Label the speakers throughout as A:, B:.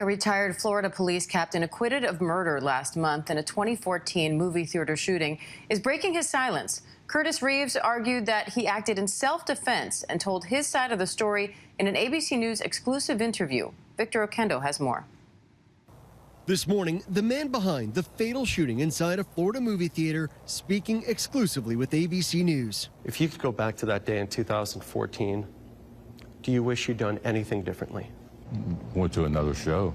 A: A retired Florida police captain acquitted of murder last month in a 2014 movie theater shooting is breaking his silence. Curtis Reeves argued that he acted in self-defense and told his side of the story in an ABC News exclusive interview. Victor Oquendo has more.
B: This morning, the man behind the fatal shooting inside a Florida movie theater speaking exclusively with ABC News.
C: If you could go back to that day in 2014, do you wish you'd done anything differently?
D: Went to another show.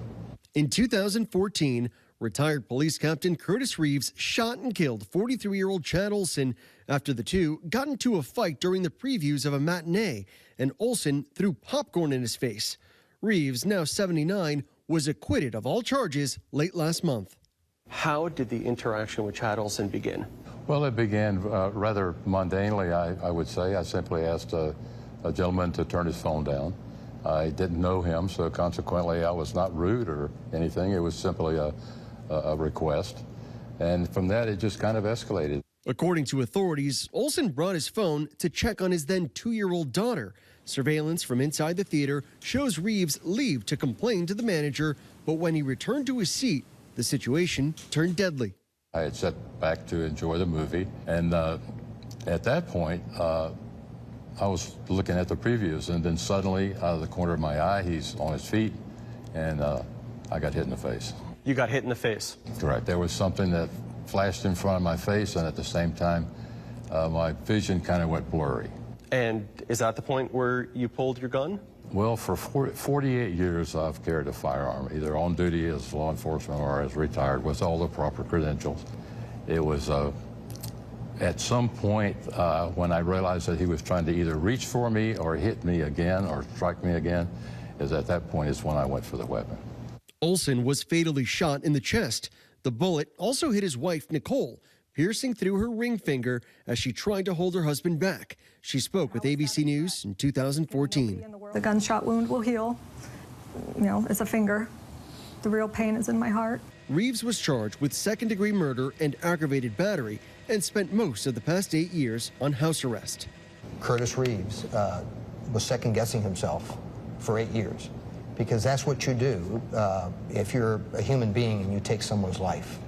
B: In 2014, retired police captain Curtis Reeves shot and killed 43-year-old Chad Olson after the two got into a fight during the previews of a matinee, and Olson threw popcorn in his face. Reeves, now 79, was acquitted of all charges late last month.
C: How did the interaction with Chad Olson begin?
D: Well, it began rather mundanely, I would say. I simply asked a gentleman to turn his phone down. I didn't know him, so consequently I was not rude or anything. It was simply a request. And from that, it just kind of escalated.
B: According to authorities, Olson brought his phone to check on his then 2-year-old daughter. Surveillance from inside the theater shows Reeves leave to complain to the manager, but when he returned to his seat, the situation turned deadly.
D: I had sat back to enjoy the movie, and at that point, I was looking at the previews, and then suddenly, out of the corner of my eye, he's on his feet, and I got hit in the face.
C: You got hit in the face?
D: Correct. There was something that flashed in front of my face, and at the same time, my vision kind of went blurry.
C: And is that the point where you pulled your gun?
D: Well, for 48 years, I've carried a firearm, either on duty as law enforcement or as retired, with all the proper credentials. It was at some point when I realized that he was trying to either reach for me or hit me again or strike me again, is at that point is when I went for the weapon.
B: Olson was fatally shot in the chest. The bullet also hit his wife, Nicole, piercing through her ring finger as she tried to hold her husband back. She spoke with ABC News in 2014.
E: The gunshot wound will heal. You know, it's a finger. The real pain is in my heart.
B: Reeves was charged with second-degree murder and aggravated battery and spent most of the past 8 years on house arrest.
F: Curtis Reeves was second-guessing himself for 8 years, because that's what you do if you're a human being and you take someone's life.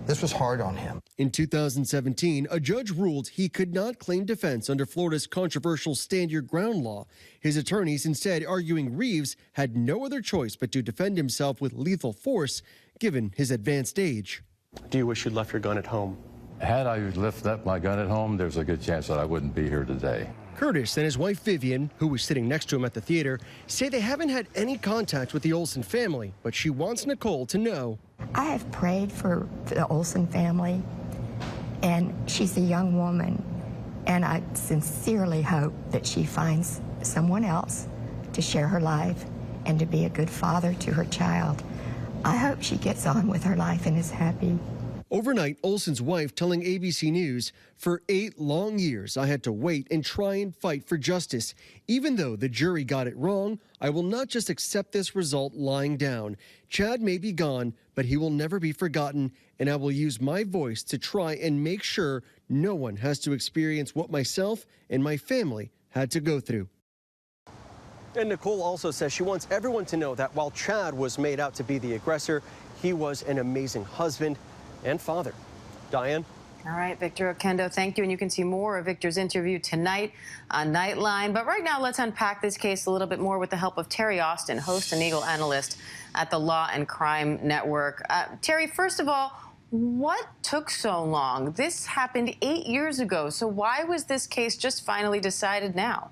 F: This was hard on him.
B: In 2017, a judge ruled he could not claim defense under Florida's controversial Stand Your Ground law. His attorneys instead arguing Reeves had no other choice but to defend himself with lethal force, given his advanced age.
C: Do you wish you'd left your gun at home?
D: Had I left my gun at home, there's a good chance that I wouldn't be here today.
B: Curtis and his wife Vivian, who was sitting next to him at the theater, say they haven't had any contact with the Olson family, but she wants Nicole to know.
G: I have prayed for the Olson family, and she's a young woman, and I sincerely hope that she finds someone else to share her life and to be a good father to her child. I hope she gets on with her life and is happy.
B: Overnight, Olson's wife telling ABC News, "For 8 long years, I had to wait and try and fight for justice. Even though the jury got it wrong, I will not just accept this result lying down. Chad may be gone, but he will never be forgotten, and I will use my voice to try and make sure no one has to experience what myself and my family had to go through."
C: And Nicole also says she wants everyone to know that while Chad was made out to be the aggressor, he was an amazing husband and father. Diane?
A: All right, Victor Oquendo, thank you. And you can see more of Victor's interview tonight on Nightline. But right now, let's unpack this case a little bit more with the help of Terri Austin, host and legal analyst at the Law and Crime Network. Terri, first of all, what took so long? This happened 8 years ago. So why was this case just finally decided now?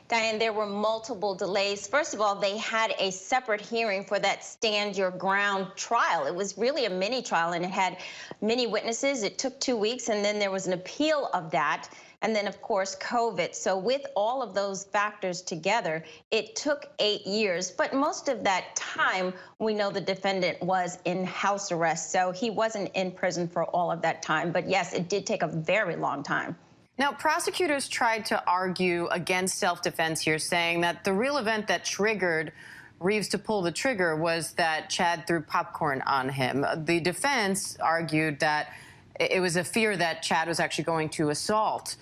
H: Diane, there were multiple delays. First of all, they had a separate hearing for that Stand Your Ground trial. It was really a mini trial, and it had many witnesses. It took 2 weeks, and then there was an appeal of that. And then, of course, COVID. So with all of those factors together, it took 8 years. But most of that time, we know the defendant was in house arrest. So he wasn't in prison for all of that time. But yes, it did take a very long time.
A: Now, prosecutors tried to argue against self-defense here, saying that the real event that triggered Reeves to pull the trigger was that Chad threw popcorn on him. The defense argued that it was a fear that Chad was actually going to assault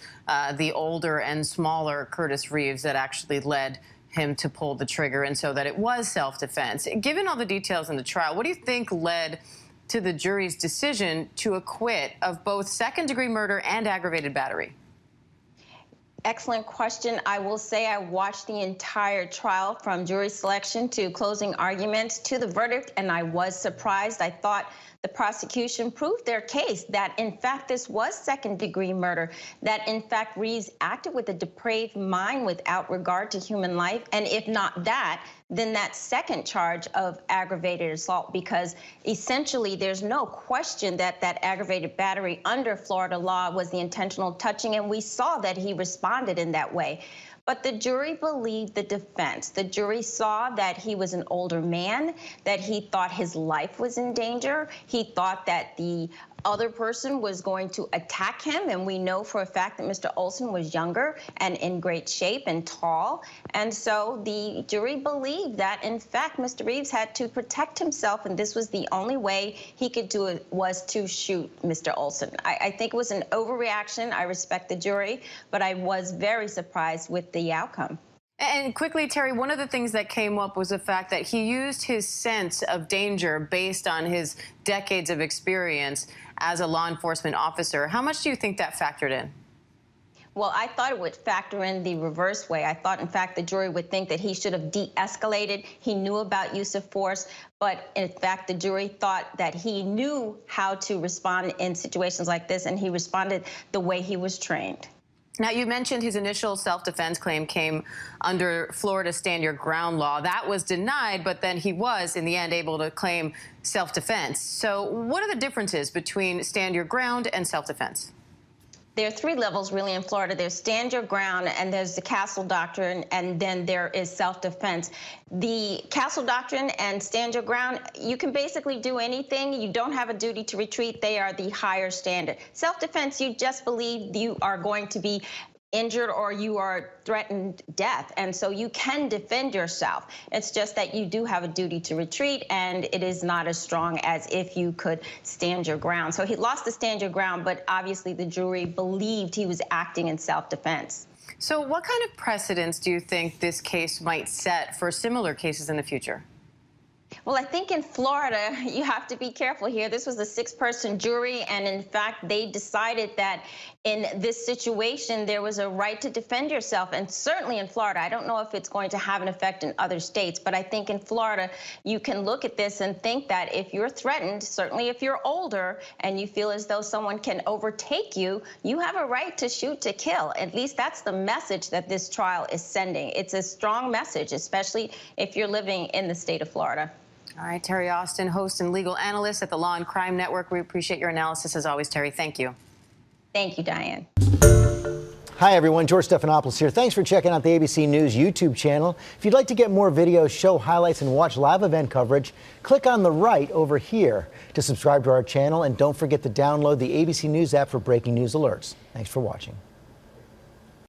A: the older and smaller Curtis Reeves that actually led him to pull the trigger and so that it was self-defense. Given all the details in the trial, what do you think led to the jury's decision to acquit of both second-degree murder and aggravated battery?
H: Excellent question. I will say I watched the entire trial from jury selection to closing arguments to the verdict, and I was surprised. I thought the prosecution proved their case that, in fact, this was second-degree murder, that, in fact, Reeves acted with a depraved mind without regard to human life, and if not that, then that second charge of aggravated assault, because essentially there's no question that that aggravated battery under Florida law was the intentional touching, and we saw that he responded in that way. But the jury believed the defense. The jury saw that he was an older man, that he thought his life was in danger. He thought that the other person was going to attack him, and we know for a fact that Mr. Olson was younger and in great shape and tall. And so the jury believed that, in fact, Mr. Reeves had to protect himself, and this was the only way he could do it, was to shoot Mr. Olson. I think it was an overreaction. I respect the jury, but I was very surprised with the outcome.
A: And quickly, Terry, one of the things that came up was the fact that he used his sense of danger based on his decades of experience as a law enforcement officer. How much do you think that factored in?
H: Well, I thought it would factor in the reverse way. I thought, in fact, the jury would think that he should have de-escalated. He knew about use of force, but in fact, the jury thought that he knew how to respond in situations like this, and he responded the way he was trained.
A: Now, you mentioned his initial self-defense claim came under Florida Stand Your Ground law. That was denied, but then he was, in the end, able to claim self-defense. So what are the differences between Stand Your Ground and self-defense?
H: There are three levels, really, in Florida. There's Stand Your Ground, and there's the Castle Doctrine, and then there is self-defense. The Castle Doctrine and Stand Your Ground, you can basically do anything. You don't have a duty to retreat. They are the higher standard. Self-defense, you just believe you are going to be injured or you are threatened death, and so you can defend yourself. It's just that you do have a duty to retreat, and it is not as strong as if you could stand your ground. So he lost the Stand Your Ground, but obviously the jury believed he was acting in self-defense.
A: So what kind of precedents do you think this case might set for similar cases in the future?
H: Well, I think in Florida, you have to be careful here. This was a 6-person jury, and in fact, they decided that in this situation, there was a right to defend yourself. And certainly in Florida, I don't know if it's going to have an effect in other states, but I think in Florida, you can look at this and think that if you're threatened, certainly if you're older and you feel as though someone can overtake you, you have a right to shoot to kill. At least that's the message that this trial is sending. It's a strong message, especially if you're living in the state of Florida.
A: All right, Terri Austin, host and legal analyst at the Law and Crime Network. We appreciate your analysis as always, Terri. Thank you.
H: Thank you, Diane.
I: Hi, everyone. George Stephanopoulos here. Thanks for checking out the ABC News YouTube channel. If you'd like to get more videos, show highlights, and watch live event coverage, click on the right over here to subscribe to our channel. And don't forget to download the ABC News app for breaking news alerts. Thanks for watching.